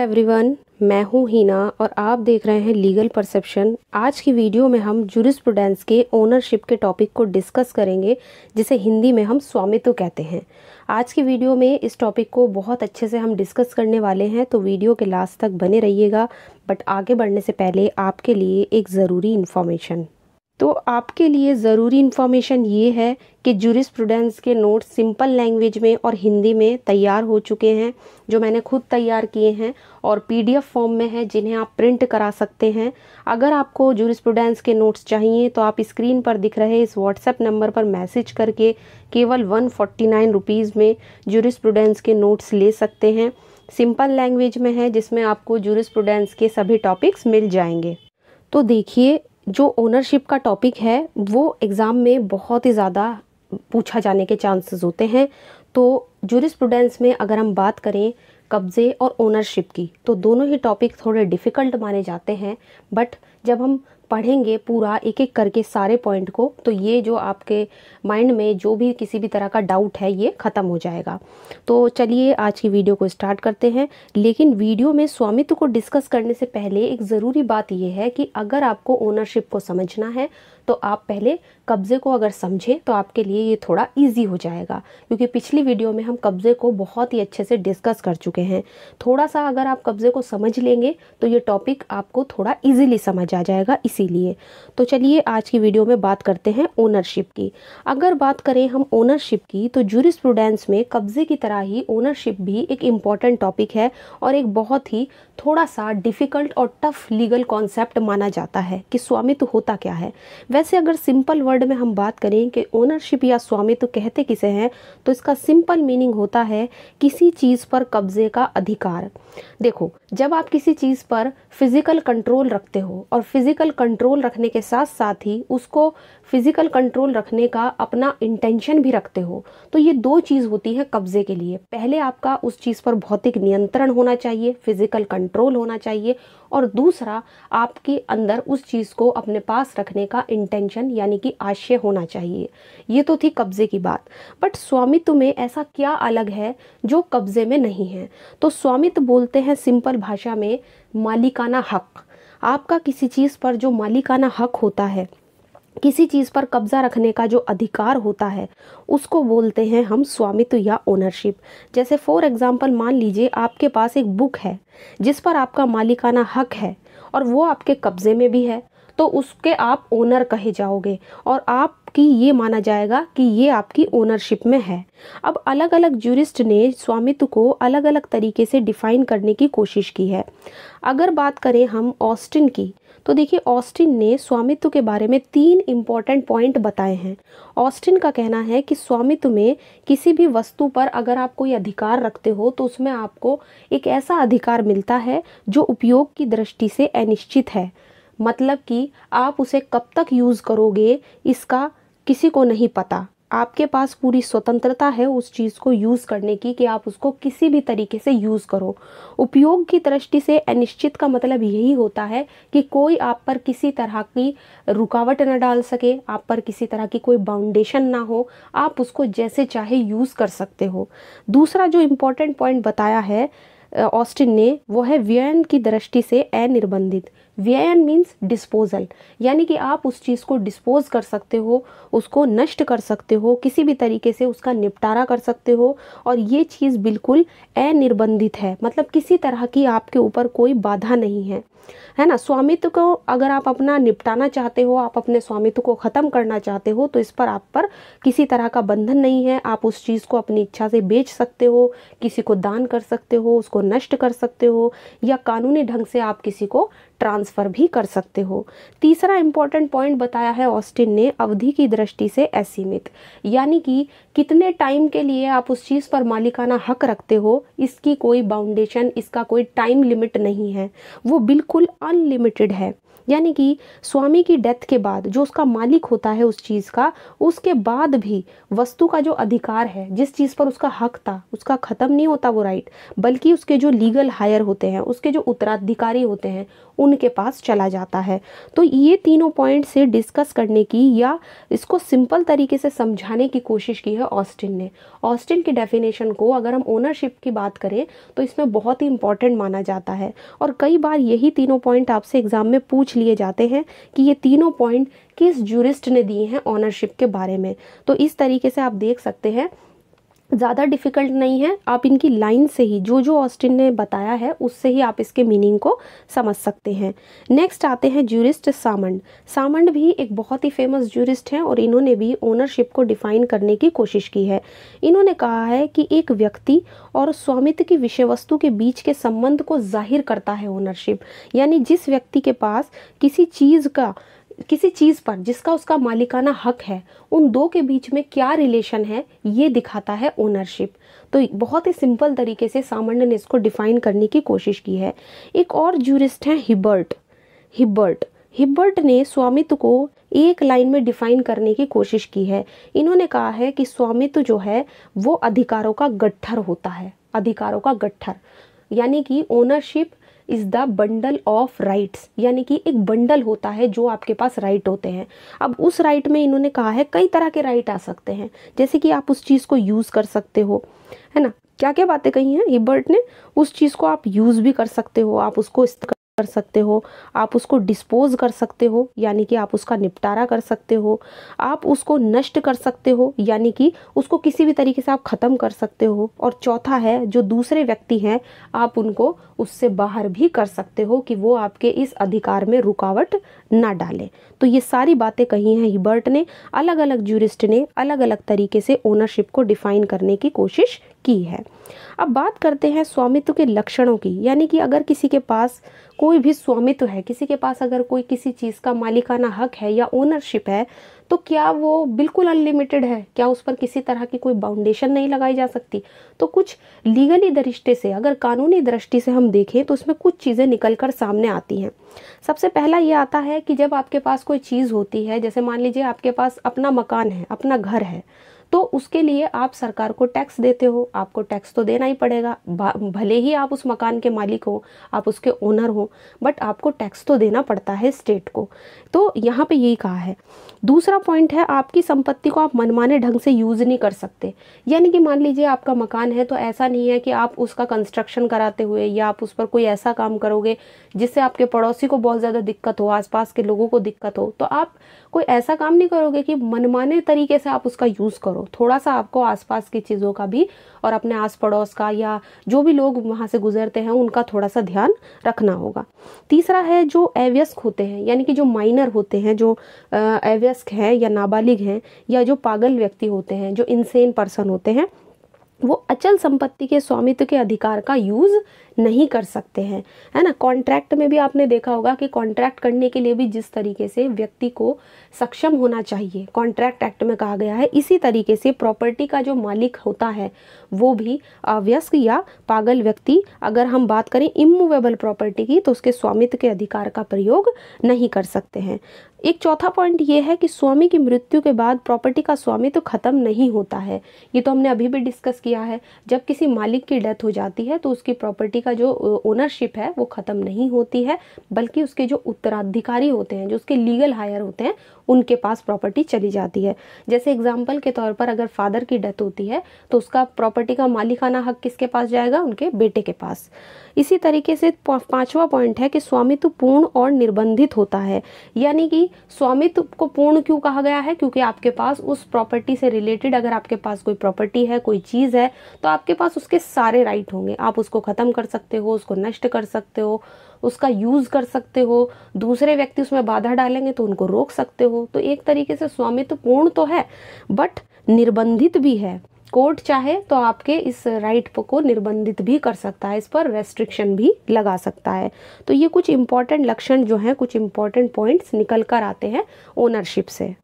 Everyone, मैं हूं हीना और आप देख रहे हैं लीगल परसेप्शन। आज की वीडियो में हम जूरिस्प्रूडेंस के ओनरशिप के टॉपिक को डिस्कस करेंगे, जिसे हिंदी में हम स्वामित्व कहते हैं। आज की वीडियो में इस टॉपिक को बहुत अच्छे से हम डिस्कस करने वाले हैं, तो वीडियो के लास्ट तक बने रहिएगा। बट आगे बढ़ने से पहले आपके लिए एक ज़रूरी इन्फॉर्मेशन। तो आपके लिए ज़रूरी इन्फॉर्मेशन ये है कि जूरिस्प्रूडेंस के नोट्स सिंपल लैंग्वेज में और हिंदी में तैयार हो चुके हैं, जो मैंने खुद तैयार किए हैं और पीडीएफ फॉर्म में है, जिन्हें आप प्रिंट करा सकते हैं। अगर आपको जूरिस्प्रूडेंस के नोट्स चाहिए तो आप स्क्रीन पर दिख रहे इस व्हाट्सएप नंबर पर मैसेज करके केवल 149 रुपीज़ में जूरिस्प्रूडेंस के नोट्स ले सकते हैं। सिंपल लैंग्वेज में है, जिसमें आपको जूरिस्प्रूडेंस के सभी टॉपिक्स मिल जाएंगे। तो देखिए, जो ओनरशिप का टॉपिक है वो एग्ज़ाम में बहुत ही ज़्यादा पूछा जाने के चांसेस होते हैं। तो जूरिस्प्रूडेंस में अगर हम बात करें कब्ज़े और ओनरशिप की, तो दोनों ही टॉपिक थोड़े डिफ़िकल्ट माने जाते हैं। बट जब हम पढ़ेंगे पूरा एक एक करके सारे पॉइंट को, तो ये जो आपके माइंड में जो भी किसी भी तरह का डाउट है, ये ख़त्म हो जाएगा। तो चलिए आज की वीडियो को स्टार्ट करते हैं। लेकिन वीडियो में स्वामित्व को डिस्कस करने से पहले एक ज़रूरी बात ये है कि अगर आपको ओनरशिप को समझना है तो आप पहले कब्ज़े को अगर समझें तो आपके लिए ये थोड़ा इजी हो जाएगा, क्योंकि पिछली वीडियो में हम कब्ज़े को बहुत ही अच्छे से डिस्कस कर चुके हैं। थोड़ा सा अगर आप कब्ज़े को समझ लेंगे तो ये टॉपिक आपको थोड़ा इजीली समझ आ जाएगा। इसीलिए तो चलिए आज की वीडियो में बात करते हैं ओनरशिप की। अगर बात करें हम ओनरशिप की, तो जूरिस्प्रूडेंस में कब्ज़े की तरह ही ओनरशिप भी एक इम्पॉर्टेंट टॉपिक है और एक बहुत ही थोड़ा सा डिफ़िकल्ट और टफ लीगल कॉन्सेप्ट माना जाता है कि स्वामित्व होता क्या है। वैसे अगर सिंपल वर्ड में हम बात करें कि ओनरशिप या स्वामित्व कहते किसे हैं, तो इसका सिंपल मीनिंग होता है किसी चीज़ पर कब्जे का अधिकार। देखो, जब आप किसी चीज़ पर फिजिकल कंट्रोल रखते हो और फिजिकल कंट्रोल रखने के साथ साथ ही उसको फिजिकल कंट्रोल रखने का अपना इंटेंशन भी रखते हो, तो ये दो चीज़ होती है कब्जे के लिए। पहले आपका उस चीज़ पर भौतिक नियंत्रण होना चाहिए, फिजिकल कंट्रोल होना चाहिए, और दूसरा आपके अंदर उस चीज़ को अपने पास रखने का इंटेंशन यानी कि आशय होना चाहिए। ये तो थी कब्जे की बात। बट स्वामित्व में ऐसा क्या अलग है जो कब्जे में नहीं है? तो स्वामित्व बोलते हैं सिंपल भाषा में मालिकाना हक। आपका किसी चीज़ पर जो मालिकाना हक होता है, किसी चीज़ पर कब्जा रखने का जो अधिकार होता है, उसको बोलते हैं हम स्वामित्व या ओनरशिप। जैसे फॉर एग्जांपल मान लीजिए आपके पास एक बुक है जिस पर आपका मालिकाना हक है और वो आपके कब्जे में भी है, तो उसके आप ओनर कहे जाओगे और आपकी ये माना जाएगा कि ये आपकी ओनरशिप में है। अब अलग अलग ज्यूरिस्ट ने स्वामित्व को अलग अलग तरीके से डिफाइन करने की कोशिश की है। अगर बात करें हम ऑस्टिन की, तो देखिए ऑस्टिन ने स्वामित्व के बारे में 3 इम्पॉर्टेंट पॉइंट बताए हैं। ऑस्टिन का कहना है कि स्वामित्व में किसी भी वस्तु पर अगर आप कोई अधिकार रखते हो तो उसमें आपको एक ऐसा अधिकार मिलता है जो उपयोग की दृष्टि से अनिश्चित है। मतलब कि आप उसे कब तक यूज़ करोगे इसका किसी को नहीं पता। आपके पास पूरी स्वतंत्रता है उस चीज़ को यूज़ करने की, कि आप उसको किसी भी तरीके से यूज़ करो। उपयोग की दृष्टि से अनिश्चित का मतलब यही होता है कि कोई आप पर किसी तरह की रुकावट न डाल सके, आप पर किसी तरह की कोई बाउंडेशन ना हो, आप उसको जैसे चाहे यूज़ कर सकते हो। दूसरा जो इम्पोर्टेंट पॉइंट बताया है ऑस्टिन ने, वो है व्ययन की दृष्टि से अनिर्बंधित। व्ययन मीन्स डिस्पोजल, यानी कि आप उस चीज़ को डिस्पोज कर सकते हो, उसको नष्ट कर सकते हो, किसी भी तरीके से उसका निपटारा कर सकते हो, और ये चीज़ बिल्कुल अनिर्बंधित है। मतलब किसी तरह की आपके ऊपर कोई बाधा नहीं है ना। स्वामित्व को अगर आप अपना निपटाना चाहते हो, आप अपने स्वामित्व को ख़त्म करना चाहते हो, तो इस पर आप पर किसी तरह का बंधन नहीं है। आप उस चीज़ को अपनी इच्छा से बेच सकते हो, किसी को दान कर सकते हो, उसको नष्ट कर सकते हो, या कानूनी ढंग से आप किसी को ट्रांसफ़र भी कर सकते हो। तीसरा इंपॉर्टेंट पॉइंट बताया है ऑस्टिन ने अवधि की दृष्टि से असीमित, यानी कि कितने टाइम के लिए आप उस चीज़ पर मालिकाना हक रखते हो, इसकी कोई बाउंडेशन, इसका कोई टाइम लिमिट नहीं है, वो बिल्कुल अनलिमिटेड है। यानी कि स्वामी की डेथ के बाद जो उसका मालिक होता है उस चीज़ का, उसके बाद भी वस्तु का जो अधिकार है, जिस चीज़ पर उसका हक था, उसका ख़त्म नहीं होता वो राइट, बल्कि उसके जो लीगल हायर होते हैं, उसके जो उत्तराधिकारी होते हैं, उनके पास चला जाता है। तो ये तीनों पॉइंट से डिस्कस करने की या इसको सिंपल तरीके से समझाने की कोशिश की है ऑस्टिन ने। ऑस्टिन की डेफिनेशन को अगर हम ओनरशिप की बात करें तो इसमें बहुत ही इंपॉर्टेंट माना जाता है, और कई बार यही तीनों पॉइंट आपसे एग्जाम में पूछ लिए जाते हैं कि ये तीनों पॉइंट किस जूरिस्ट ने दिए हैं ओनरशिप के बारे में। तो इस तरीके से आप देख सकते हैं, ज़्यादा डिफ़िकल्ट नहीं है, आप इनकी लाइन से ही जो जो ऑस्टिन ने बताया है उससे ही आप इसके मीनिंग को समझ सकते हैं। नेक्स्ट आते हैं जूरिस्ट सामंड। सामंड भी एक बहुत ही फेमस जूरिस्ट हैं और इन्होंने भी ओनरशिप को डिफ़ाइन करने की कोशिश की है। इन्होंने कहा है कि एक व्यक्ति और स्वामित्व की विषय वस्तु के बीच के संबंध को जाहिर करता है ओनरशिप, यानी जिस व्यक्ति के पास किसी चीज़ पर जिसका उसका मालिकाना हक है, उन दो के बीच में क्या रिलेशन है ये दिखाता है ओनरशिप। तो बहुत ही सिंपल तरीके से सामंड ने इसको डिफाइन करने की कोशिश की है। एक और जूरिस्ट हैं हिबर्ट ने स्वामित्व को एक लाइन में डिफाइन करने की कोशिश की है। इन्होंने कहा है कि स्वामित्व जो है वो अधिकारों का गट्ठर होता है, अधिकारों का गट्ठर, यानी कि ownership is the bundle of rights, यानी कि एक बंडल होता है जो आपके पास राइट होते हैं। अब उस राइट में इन्होंने कहा है कई तरह के राइट आ सकते हैं, जैसे कि आप उस चीज़ को यूज़ कर सकते हो, है ना, क्या क्या बातें कही हैं हिबर्ट ने। उस चीज़ को आप यूज़ भी कर सकते हो, आप उसको इस्तेमाल कर सकते हो, आप उसको डिस्पोज कर सकते हो, यानी कि आप उसका निपटारा कर सकते हो, आप उसको नष्ट कर सकते हो, यानी कि उसको किसी भी तरीके से आप ख़त्म कर सकते हो, और चौथा है जो दूसरे व्यक्ति हैं आप उनको उससे बाहर भी कर सकते हो कि वो आपके इस अधिकार में रुकावट ना डालें। तो ये सारी बातें कही हैं हिबर्ट ने। अलग अलग जूरिस्ट ने अलग अलग तरीके से ओनरशिप को डिफाइन करने की कोशिश की है। अब बात करते हैं स्वामित्व के लक्षणों की, यानी कि अगर किसी के पास कोई भी स्वामित्व है, किसी के पास अगर कोई किसी चीज़ का मालिकाना हक है या ओनरशिप है, तो क्या वो बिल्कुल अनलिमिटेड है, क्या उस पर किसी तरह की कोई बाउंडेशन नहीं लगाई जा सकती। तो कुछ लीगली दृष्टि से, अगर कानूनी दृष्टि से हम देखें तो उसमें कुछ चीज़ें निकल कर सामने आती हैं। सबसे पहला ये आता है कि जब आपके पास कोई चीज़ होती है, जैसे मान लीजिए आपके पास अपना मकान है, अपना घर है, तो उसके लिए आप सरकार को टैक्स देते हो, आपको टैक्स तो देना ही पड़ेगा, भले ही आप उस मकान के मालिक हो, आप उसके ओनर हो, बट आपको टैक्स तो देना पड़ता है स्टेट को। तो यहाँ पे यही कहा है। दूसरा पॉइंट है, आपकी संपत्ति को आप मनमाने ढंग से यूज़ नहीं कर सकते, यानी कि मान लीजिए आपका मकान है, तो ऐसा नहीं है कि आप उसका कंस्ट्रक्शन कराते हुए या आप उस पर कोई ऐसा काम करोगे जिससे आपके पड़ोसी को बहुत ज़्यादा दिक्कत हो, आसपास के लोगों को दिक्कत हो, तो आप कोई ऐसा काम नहीं करोगे कि मनमाने तरीके से आप उसका यूज़ करो। थोड़ा सा आपको आसपास की चीज़ों का भी और अपने आस पड़ोस का या जो भी लोग वहाँ से गुजरते हैं उनका थोड़ा सा ध्यान रखना होगा। तीसरा है जो अवयस्क होते हैं, यानी कि जो माइनर होते हैं, जो अवयस्क हैं या नाबालिग हैं, या जो पागल व्यक्ति होते हैं, जो इनसेन पर्सन होते हैं, वो अचल संपत्ति के स्वामित्व के अधिकार का यूज़ नहीं कर सकते हैं, है ना। कॉन्ट्रैक्ट में भी आपने देखा होगा कि कॉन्ट्रैक्ट करने के लिए भी जिस तरीके से व्यक्ति को सक्षम होना चाहिए, कॉन्ट्रैक्ट एक्ट में कहा गया है, इसी तरीके से प्रॉपर्टी का जो मालिक होता है वो भी अवयस्क या पागल व्यक्ति, अगर हम बात करें इमूवेबल प्रॉपर्टी की, तो उसके स्वामित्व के अधिकार का प्रयोग नहीं कर सकते हैं। एक चौथा पॉइंट ये है कि स्वामी की मृत्यु के बाद प्रॉपर्टी का स्वामित्व खत्म नहीं होता है। ये तो हमने अभी भी डिस्कस किया है, जब किसी मालिक की डेथ हो जाती है तो उसकी प्रॉपर्टी का जो ओनरशिप है वो ख़त्म नहीं होती है, बल्कि उसके जो उत्तराधिकारी होते हैं, जो उसके लीगल हायर होते हैं, उनके पास प्रॉपर्टी चली जाती है। जैसे एग्जाम्पल के तौर पर अगर फादर की डेथ होती है तो उसका प्रॉपर्टी का मालिकाना हक किसके पास जाएगा, उनके बेटे के पास। इसी तरीके से पांचवा पॉइंट है कि स्वामित्व पूर्ण और निर्बंधित होता है, यानी कि स्वामित्व को पूर्ण क्यों कहा गया है, क्योंकि आपके पास उस प्रॉपर्टी से रिलेटेड अगर आपके पास कोई प्रॉपर्टी है, कोई चीज़ है, तो आपके पास उसके सारे राइट होंगे। आप उसको ख़त्म कर सकते हो, उसको नष्ट कर सकते हो, उसका यूज़ कर सकते हो, दूसरे व्यक्ति उसमें बाधा डालेंगे तो उनको रोक सकते हो। तो एक तरीके से स्वामित्व पूर्ण तो है बट निर्बंधित भी है। कोर्ट चाहे तो आपके इस राइट को निर्बंधित भी कर सकता है, इस पर रेस्ट्रिक्शन भी लगा सकता है। तो ये कुछ इंपॉर्टेंट लक्षण जो हैं, कुछ इंपॉर्टेंट पॉइंट्स निकल कर आते हैं ओनरशिप से।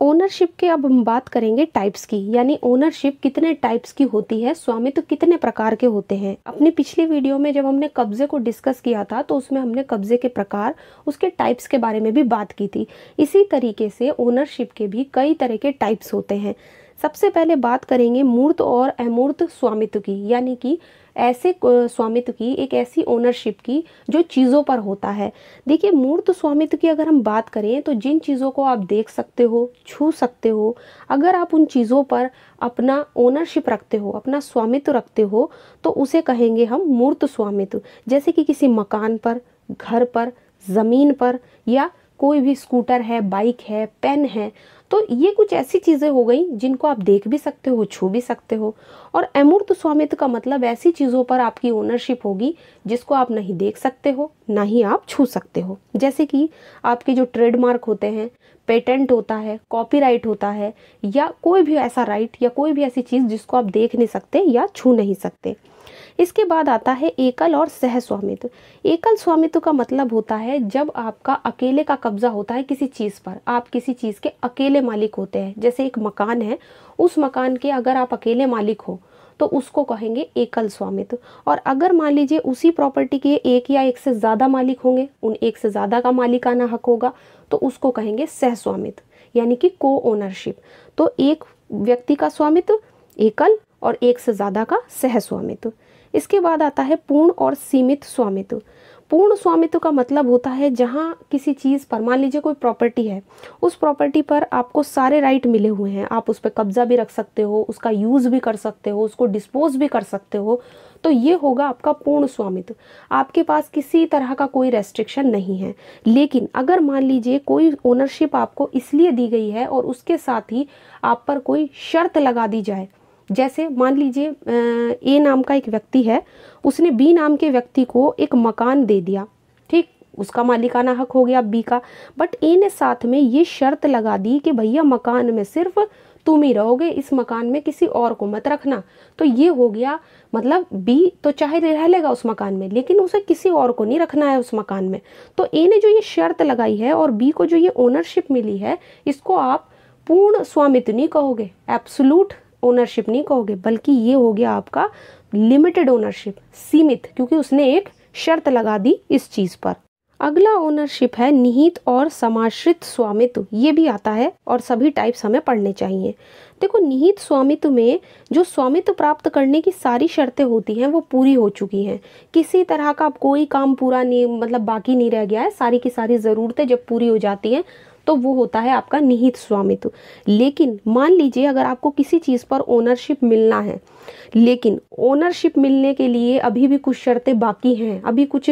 ओनरशिप के अब हम बात करेंगे टाइप्स की, यानी ओनरशिप कितने टाइप्स की होती है, स्वामित्व कितने प्रकार के होते हैं। अपनी पिछली वीडियो में जब हमने कब्जे को डिस्कस किया था तो उसमें हमने कब्जे के प्रकार, उसके टाइप्स के बारे में भी बात की थी। इसी तरीके से ओनरशिप के भी कई तरह के टाइप्स होते हैं। सबसे पहले बात करेंगे मूर्त और अमूर्त स्वामित्व की, यानी कि ऐसे स्वामित्व की, एक ऐसी ओनरशिप की जो चीज़ों पर होता है। देखिए, मूर्त स्वामित्व की अगर हम बात करें तो जिन चीज़ों को आप देख सकते हो, छू सकते हो, अगर आप उन चीज़ों पर अपना ओनरशिप रखते हो, अपना स्वामित्व रखते हो, तो उसे कहेंगे हम मूर्त स्वामित्व। जैसे कि किसी मकान पर, घर पर, ज़मीन पर, या कोई भी स्कूटर है, बाइक है, पेन है, तो ये कुछ ऐसी चीज़ें हो गई जिनको आप देख भी सकते हो, छू भी सकते हो। और अमूर्त स्वामित्व का मतलब ऐसी चीज़ों पर आपकी ओनरशिप होगी जिसको आप नहीं देख सकते हो, ना ही आप छू सकते हो। जैसे कि आपके जो ट्रेडमार्क होते हैं, पेटेंट होता है, कॉपीराइट होता है, या कोई भी ऐसा राइट या कोई भी ऐसी चीज़ जिसको आप देख नहीं सकते या छू नहीं सकते। इसके बाद आता है एकल और सह स्वामित्व। एकल स्वामित्व का मतलब होता है जब आपका अकेले का कब्जा होता है किसी चीज़ पर, आप किसी चीज़ के अकेले मालिक होते हैं। जैसे एक मकान है, उस मकान के अगर आप अकेले मालिक हो तो उसको कहेंगे एकल स्वामित्व। और अगर मान लीजिए उसी प्रॉपर्टी के एक या एक से ज़्यादा मालिक होंगे, उन एक से ज़्यादा का मालिकाना हक होगा, तो उसको कहेंगे सह स्वामित्व, यानी कि को ओनरशिप। तो एक व्यक्ति का स्वामित्व एकल और एक से ज़्यादा का सह स्वामित्व। इसके बाद आता है पूर्ण और सीमित स्वामित्व। पूर्ण स्वामित्व का मतलब होता है जहाँ किसी चीज़ पर, मान लीजिए कोई प्रॉपर्टी है, उस प्रॉपर्टी पर आपको सारे राइट मिले हुए हैं, आप उस पर कब्जा भी रख सकते हो, उसका यूज़ भी कर सकते हो, उसको डिस्पोज भी कर सकते हो, तो ये होगा आपका पूर्ण स्वामित्व। आपके पास किसी तरह का कोई रेस्ट्रिक्शन नहीं है। लेकिन अगर मान लीजिए कोई ओनरशिप आपको इसलिए दी गई है और उसके साथ ही आप पर कोई शर्त लगा दी जाए, जैसे मान लीजिए ए नाम का एक व्यक्ति है, उसने बी नाम के व्यक्ति को एक मकान दे दिया, ठीक, उसका मालिकाना हक हो गया बी का, बट ए ने साथ में ये शर्त लगा दी कि भैया मकान में सिर्फ तुम ही रहोगे, इस मकान में किसी और को मत रखना। तो ये हो गया, मतलब बी तो चाहे रह लेगा उस मकान में, लेकिन उसे किसी और को नहीं रखना है उस मकान में। तो ए ने जो ये शर्त लगाई है और बी को जो ये ओनरशिप मिली है, इसको आप पूर्ण स्वामित्व नहीं कहोगे, एब्सोल्यूट ओनरशिप नहीं कहोगे, बल्कि ये हो गया आपका लिमिटेड ओनरशिप, सीमित, क्योंकि उसने एक शर्त लगा दी इस चीज़ पर। अगला ओनरशिप है निहित और समाश्रित स्वामित्व। ये भी आता है और सभी टाइप्स हमें पढ़ने चाहिए। देखो, निहित स्वामित्व में जो स्वामित्व प्राप्त करने की सारी शर्तें होती हैं वो पूरी हो चुकी हैं, किसी तरह का कोई काम पूरा नहीं, मतलब बाकी नहीं रह गया है, सारी की सारी ज़रूरतें जब पूरी हो जाती हैं तो वो होता है आपका निहित स्वामित्व। लेकिन मान लीजिए अगर आपको किसी चीज़ पर ओनरशिप मिलना है, लेकिन ओनरशिप मिलने के लिए अभी भी कुछ शर्तें बाकी हैं, अभी कुछ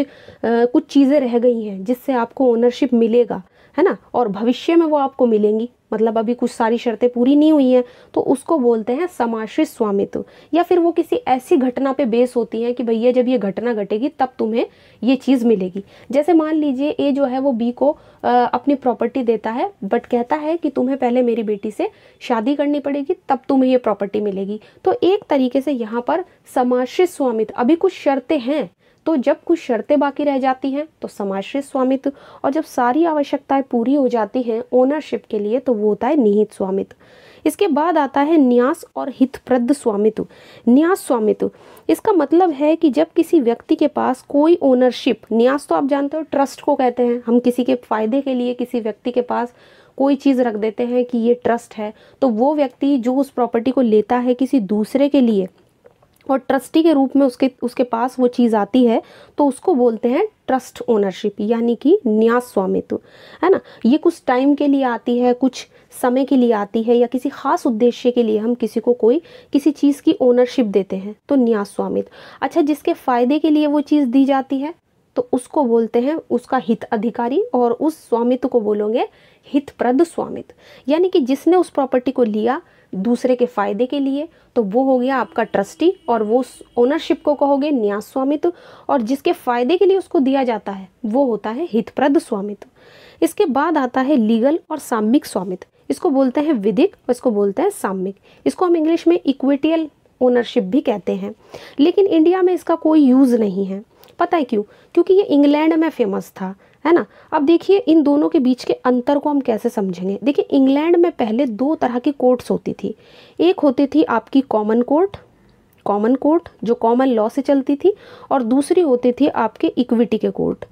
चीज़ें रह गई हैं जिससे आपको ओनरशिप मिलेगा, है ना, और भविष्य में वो आपको मिलेंगी, मतलब अभी कुछ सारी शर्तें पूरी नहीं हुई हैं, तो उसको बोलते हैं समाश्रित स्वामित्व। या फिर वो किसी ऐसी घटना पे बेस होती है कि भैया जब ये घटना घटेगी तब तुम्हें ये चीज़ मिलेगी। जैसे मान लीजिए ए जो है वो बी को अपनी प्रॉपर्टी देता है, बट कहता है कि तुम्हें पहले मेरी बेटी से शादी करनी पड़ेगी तब तुम्हें ये प्रॉपर्टी मिलेगी। तो एक तरीके से यहाँ पर समाश्रित स्वामित्व, अभी कुछ शर्तें हैं, तो जब कुछ शर्तें बाकी रह जाती हैं तो समाश्रित स्वामित्व, और जब सारी आवश्यकताएं पूरी हो जाती हैं ओनरशिप के लिए तो वो होता है निहित स्वामित्व। इसके बाद आता है न्यास और हितप्रद स्वामित्व। न्यास स्वामित्व, इसका मतलब है कि जब किसी व्यक्ति के पास कोई ओनरशिप, न्यास तो आप जानते हो ट्रस्ट को कहते हैं, हम किसी के फायदे के लिए किसी व्यक्ति के पास कोई चीज़ रख देते हैं कि ये ट्रस्ट है, तो वो व्यक्ति जो उस प्रॉपर्टी को लेता है किसी दूसरे के लिए और ट्रस्टी के रूप में उसके पास वो चीज़ आती है, तो उसको बोलते हैं ट्रस्ट ओनरशिप, यानी कि न्यास स्वामित्व, है ना। ये कुछ टाइम के लिए आती है, कुछ समय के लिए आती है, या किसी खास उद्देश्य के लिए हम किसी को कोई किसी चीज़ की ओनरशिप देते हैं, तो न्यास स्वामित्व। अच्छा, जिसके फायदे के लिए वो चीज़ दी जाती है तो उसको बोलते हैं उसका हित अधिकारी, और उस स्वामित्व को बोलोगे हितप्रद स्वामित्व, यानी कि जिसने उस प्रॉपर्टी को लिया दूसरे के फायदे के लिए तो वो हो गया आपका ट्रस्टी, और वो ओनरशिप को कहोगे न्यास स्वामित्व, और जिसके फायदे के लिए उसको दिया जाता है वो होता है हितप्रद स्वामित्व। इसके बाद आता है लीगल और साम्यिक स्वामित्व। इसको बोलते हैं विधिक और इसको बोलते हैं साम्यिक। इसको हम इंग्लिश में इक्विटियल ओनरशिप भी कहते हैं, लेकिन इंडिया में इसका कोई यूज़ नहीं है। पता है क्यों? क्योंकि ये इंग्लैंड में फेमस था, है ना। अब देखिए इन दोनों के बीच के अंतर को हम कैसे समझेंगे। देखिए इंग्लैंड में पहले दो तरह की कोर्ट्स होती थी। एक होती थी आपकी कॉमन कोर्ट जो कॉमन लॉ से चलती थी, और दूसरी होती थी आपके इक्विटी के कोर्ट।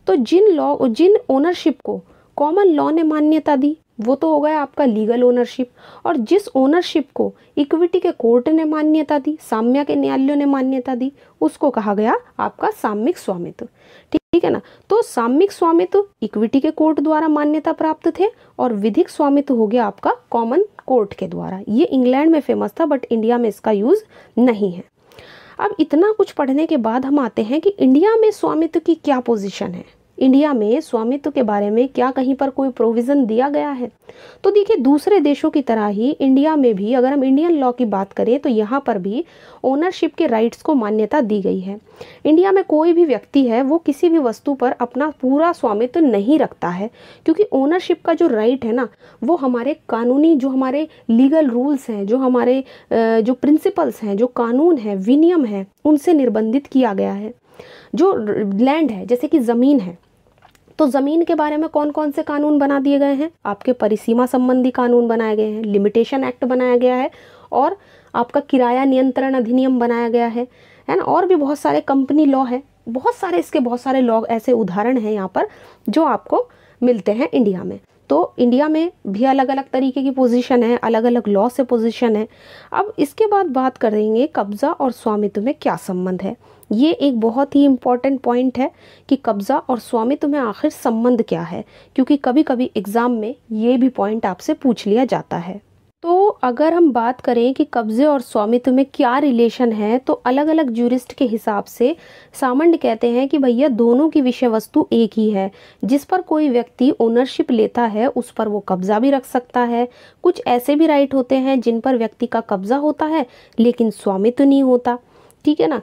तो जिन ओनरशिप को कॉमन लॉ ने मान्यता दी वो तो हो गया आपका लीगल ओनरशिप, और जिस ओनरशिप को इक्विटी के कोर्ट ने मान्यता दी, साम्य के न्यायालयों ने मान्यता दी, उसको कहा गया आपका साम्यिक स्वामित्व। ठीक है ना। तो साम्यिक स्वामित्व इक्विटी के कोर्ट द्वारा मान्यता प्राप्त थे, और विधिक स्वामित्व हो गया आपका कॉमन कोर्ट के द्वारा। ये इंग्लैंड में फेमस था, बट इंडिया में इसका यूज नहीं है। अब इतना कुछ पढ़ने के बाद हम आते हैं कि इंडिया में स्वामित्व की क्या पोजीशन है, इंडिया में स्वामित्व के बारे में क्या कहीं पर कोई प्रोविज़न दिया गया है। तो देखिए दूसरे देशों की तरह ही इंडिया में भी अगर हम इंडियन लॉ की बात करें तो यहाँ पर भी ओनरशिप के राइट्स को मान्यता दी गई है। इंडिया में कोई भी व्यक्ति है वो किसी भी वस्तु पर अपना पूरा स्वामित्व नहीं रखता है, क्योंकि ओनरशिप का जो राइट है ना वो हमारे कानूनी जो हमारे लीगल रूल्स हैं, जो हमारे जो प्रिंसिपल्स हैं, जो कानून है, विनियम है, उनसे निर्बंधित किया गया है। जो लैंड है जैसे कि ज़मीन है, तो ज़मीन के बारे में कौन कौन से कानून बना दिए गए हैं, आपके परिसीमा संबंधी कानून बनाए गए हैं, लिमिटेशन एक्ट बनाया गया है, और आपका किराया नियंत्रण अधिनियम बनाया गया है ना। और भी बहुत सारे कंपनी लॉ है, बहुत सारे लॉ ऐसे उदाहरण हैं यहाँ पर जो आपको मिलते हैं इंडिया में। तो इंडिया में भी अलग अलग तरीके की पोजीशन है, अलग अलग लॉ से पोजीशन है। अब इसके बाद बात करेंगे कब्जा और स्वामित्व में क्या संबंध है। ये एक बहुत ही इम्पॉर्टेंट पॉइंट है कि कब्जा और स्वामित्व में आखिर संबंध क्या है, क्योंकि कभी कभी एग्जाम में ये भी पॉइंट आपसे पूछ लिया जाता है। तो अगर हम बात करें कि कब्जे और स्वामित्व में क्या रिलेशन है, तो अलग अलग ज्यूरिस्ट के हिसाब से सामंड कहते हैं कि भैया दोनों की विषय वस्तु एक ही है। जिस पर कोई व्यक्ति ओनरशिप लेता है उस पर वो कब्जा भी रख सकता है। कुछ ऐसे भी राइट होते हैं जिन पर व्यक्ति का कब्जा होता है लेकिन स्वामित्व नहीं होता। ठीक है ना।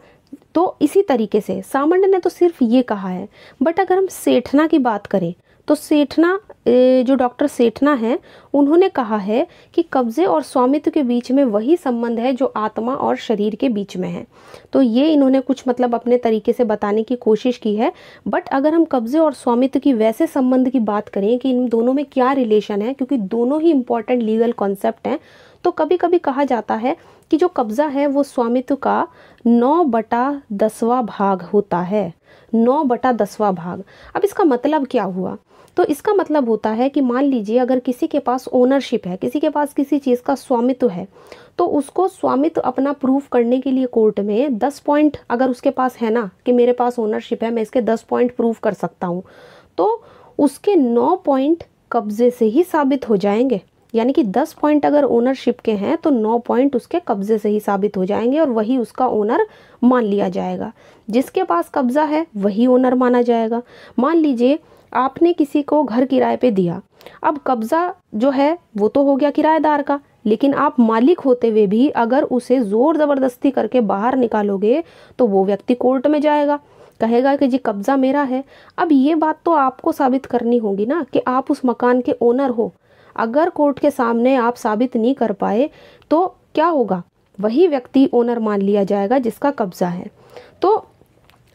तो इसी तरीके से सामंड ने तो सिर्फ ये कहा है। बट अगर हम सेठना की बात करें तो सेठना जो डॉक्टर सेठना है उन्होंने कहा है कि कब्जे और स्वामित्व के बीच में वही संबंध है जो आत्मा और शरीर के बीच में है। तो ये इन्होंने कुछ मतलब अपने तरीके से बताने की कोशिश की है। बट अगर हम कब्जे और स्वामित्व की वैसे संबंध की बात करें कि इन दोनों में क्या रिलेशन है, क्योंकि दोनों ही इंपॉर्टेंट लीगल कॉन्सेप्ट हैं, तो कभी कभी कहा जाता है कि जो कब्जा है वो स्वामित्व का 9/10वां भाग होता है। 9/10वां भाग। अब इसका मतलब क्या हुआ? तो इसका मतलब होता है कि मान लीजिए अगर किसी के पास ओनरशिप है, किसी के पास किसी चीज़ का स्वामित्व है, तो उसको स्वामित्व अपना प्रूफ करने के लिए कोर्ट में 10 पॉइंट अगर उसके पास है ना कि मेरे पास ओनरशिप है, मैं इसके 10 पॉइंट प्रूफ कर सकता हूँ, तो उसके 9 पॉइंट कब्जे से ही साबित हो जाएंगे। यानी कि 10 पॉइंट अगर ओनरशिप के हैं तो 9 पॉइंट उसके कब्जे से ही साबित हो जाएंगे और वही उसका ओनर मान लिया जाएगा। जिसके पास कब्जा है वही ओनर माना जाएगा। मान लीजिए आपने किसी को घर किराए पे दिया, अब कब्जा जो है वो तो हो गया किराएदार का, लेकिन आप मालिक होते हुए भी अगर उसे जोर ज़बरदस्ती करके बाहर निकालोगे तो वो व्यक्ति कोर्ट में जाएगा, कहेगा कि जी कब्जा मेरा है। अब ये बात तो आपको साबित करनी होगी ना कि आप उस मकान के ओनर हो। अगर कोर्ट के सामने आप साबित नहीं कर पाए तो क्या होगा? वही व्यक्ति ओनर मान लिया जाएगा जिसका कब्जा है। तो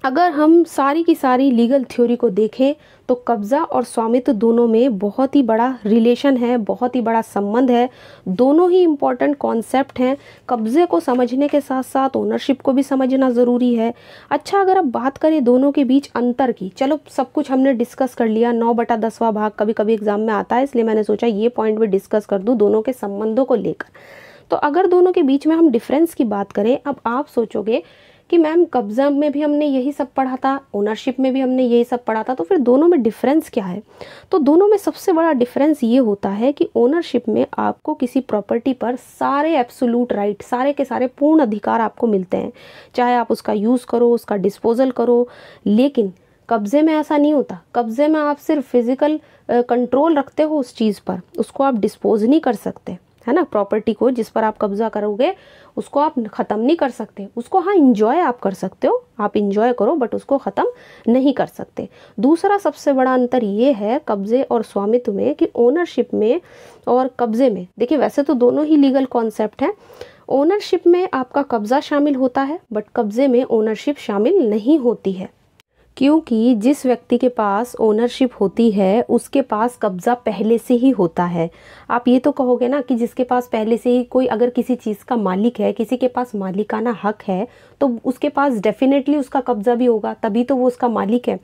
अगर हम सारी की सारी लीगल थ्योरी को देखें तो कब्जा और स्वामित्व दोनों में बहुत ही बड़ा रिलेशन है, बहुत ही बड़ा संबंध है। दोनों ही इम्पॉर्टेंट कॉन्सेप्ट हैं। कब्जे को समझने के साथ साथ ओनरशिप को भी समझना ज़रूरी है। अच्छा, अगर अब बात करें दोनों के बीच अंतर की, चलो सब कुछ हमने डिस्कस कर लिया। 9/10वां भाग कभी कभी एग्जाम में आता है, इसलिए मैंने सोचा ये पॉइंट भी डिस्कस कर दूँ दोनों के संबंधों को लेकर। तो अगर दोनों के बीच में हम डिफरेंस की बात करें, अब आप सोचोगे कि मैम कब्जा में भी हमने यही सब पढ़ा था, ओनरशिप में भी हमने यही सब पढ़ा था, तो फिर दोनों में डिफरेंस क्या है? तो दोनों में सबसे बड़ा डिफरेंस ये होता है कि ओनरशिप में आपको किसी प्रॉपर्टी पर सारे एब्सोल्यूट राइट, सारे के सारे पूर्ण अधिकार आपको मिलते हैं, चाहे आप उसका यूज़ करो, उसका डिस्पोजल करो। लेकिन कब्जे में ऐसा नहीं होता। कब्जे में आप सिर्फ फिजिकल कंट्रोल रखते हो उस चीज़ पर, उसको आप डिस्पोज नहीं कर सकते, है ना। प्रॉपर्टी को जिस पर आप कब्जा करोगे उसको आप ख़त्म नहीं कर सकते। उसको हाँ इंजॉय आप कर सकते हो, आप इंजॉय करो, बट उसको ख़त्म नहीं कर सकते। दूसरा सबसे बड़ा अंतर ये है कब्जे और स्वामित्व में कि ओनरशिप में और कब्जे में, देखिए वैसे तो दोनों ही लीगल कॉन्सेप्ट हैं। ओनरशिप में आपका कब्जा शामिल होता है बट कब्जे में ओनरशिप शामिल नहीं होती है। क्योंकि जिस व्यक्ति के पास ओनरशिप होती है उसके पास कब्जा पहले से ही होता है। आप ये तो कहोगे ना कि जिसके पास पहले से ही कोई अगर किसी चीज़ का मालिक है, किसी के पास मालिकाना हक है, तो उसके पास डेफिनेटली उसका कब्जा भी होगा, तभी तो वो उसका मालिक है।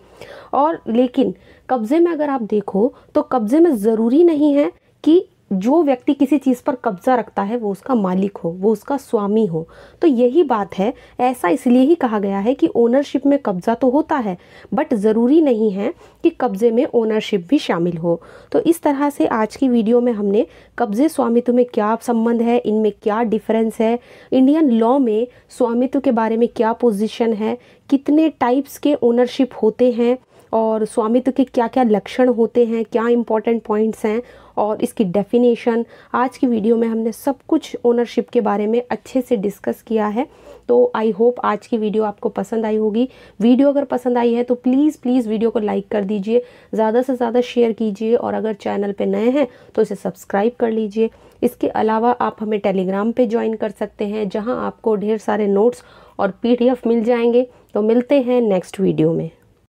और लेकिन कब्जे में अगर आप देखो तो कब्जे में ज़रूरी नहीं है कि जो व्यक्ति किसी चीज़ पर कब्जा रखता है वो उसका मालिक हो, वो उसका स्वामी हो। तो यही बात है, ऐसा इसलिए ही कहा गया है कि ओनरशिप में कब्जा तो होता है, बट ज़रूरी नहीं है कि कब्जे में ओनरशिप भी शामिल हो। तो इस तरह से आज की वीडियो में हमने कब्जे स्वामित्व में क्या संबंध है, इनमें क्या डिफरेंस है, इंडियन लॉ में स्वामित्व के बारे में क्या पोजीशन है, कितने टाइप्स के ओनरशिप होते हैं और स्वामित्व के क्या क्या लक्षण होते हैं, क्या इंपॉर्टेंट पॉइंट्स हैं और इसकी डेफिनेशन, आज की वीडियो में हमने सब कुछ ओनरशिप के बारे में अच्छे से डिस्कस किया है। तो आई होप आज की वीडियो आपको पसंद आई होगी। वीडियो अगर पसंद आई है तो प्लीज़ वीडियो को लाइक कर दीजिए, ज़्यादा से ज़्यादा शेयर कीजिए और अगर चैनल पे नए हैं तो इसे सब्सक्राइब कर लीजिए। इसके अलावा आप हमें टेलीग्राम पे ज्वाइन कर सकते हैं, जहाँ आपको ढेर सारे नोट्स और PDF मिल जाएंगे। तो मिलते हैं नेक्स्ट वीडियो में।